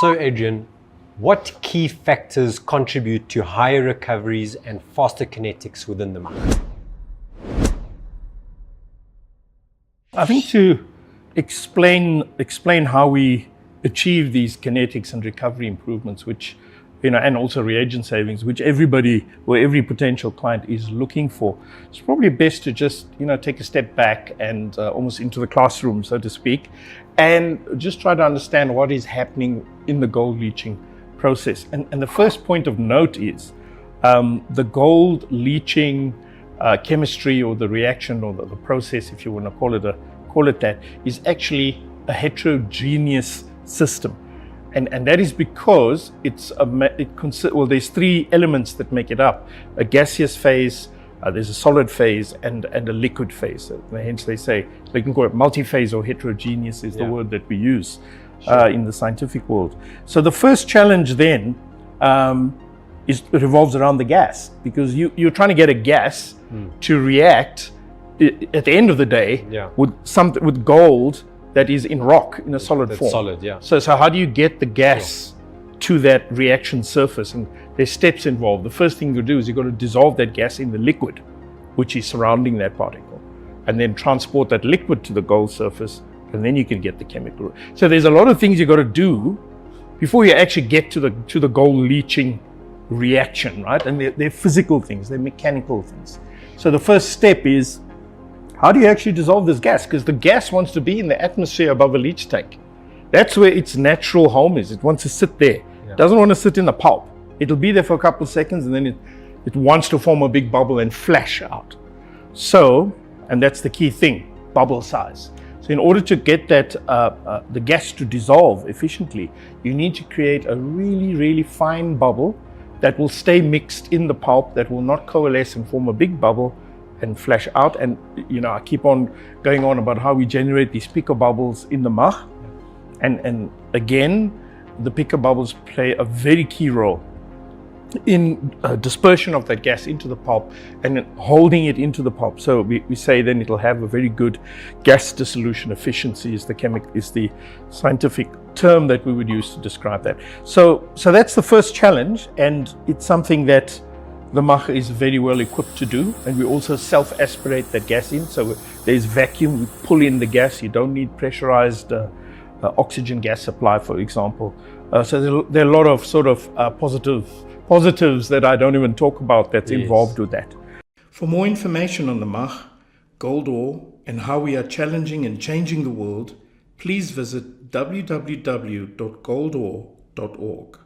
So Adrian, what key factors contribute to higher recoveries and faster kinetics within the MACH? I think to explain how we achieve these kinetics and recovery improvements, which, and also reagent savings, which everybody or every potential client is looking for, it's probably best to just, take a step back and almost into the classroom, so to speak, and just try to understand what is happening in the gold leaching process. And the first point of note is the gold leaching chemistry, or the reaction, or the process, if you want to call it that, is actually a heterogeneous system. And that is because there's three elements that make it up: a gaseous phase, there's a solid phase, and a liquid phase. Hence they say, they can call it multi-phase or heterogeneous is the word that we use in the scientific world. So the first challenge then revolves around the gas, because you're trying to get a gas to react at the end of the day with gold that is in rock, in a solid form. Solid, yeah. So how do you get the gas to that reaction surface? And there's steps involved. The first thing you do is you've got to dissolve that gas in the liquid, which is surrounding that particle, and then transport that liquid to the gold surface, and then you can get the chemical. So there's a lot of things you've got to do before you actually get to the gold leaching reaction, right? And they're physical things, they're mechanical things. So the first step is, how do you actually dissolve this gas? Because the gas wants to be in the atmosphere above a leach tank. That's where its natural home is. It wants to sit there. It doesn't want to sit in the pulp. It'll be there for a couple of seconds, and then it wants to form a big bubble and flash out. So, and that's the key thing, bubble size. So in order to get that the gas to dissolve efficiently, you need to create a really, really fine bubble that will stay mixed in the pulp, that will not coalesce and form a big bubble and flash out. And I keep on going on about how we generate these picker bubbles in the MACH. And again, the picker bubbles play a very key role in dispersion of that gas into the pulp and holding it into the pulp. So we say then it'll have a very good gas dissolution efficiency is the scientific term that we would use to describe that. So that's the first challenge, and it's something that the MACH is very well equipped to do. And we also self-aspirate that gas in. So there's vacuum, we pull in the gas. You don't need pressurized oxygen gas supply, for example. So there are a lot of sort of positives that I don't even talk about that's involved with that. For more information on the MACH, gold ore, and how we are challenging and changing the world, please visit www.goldore.org.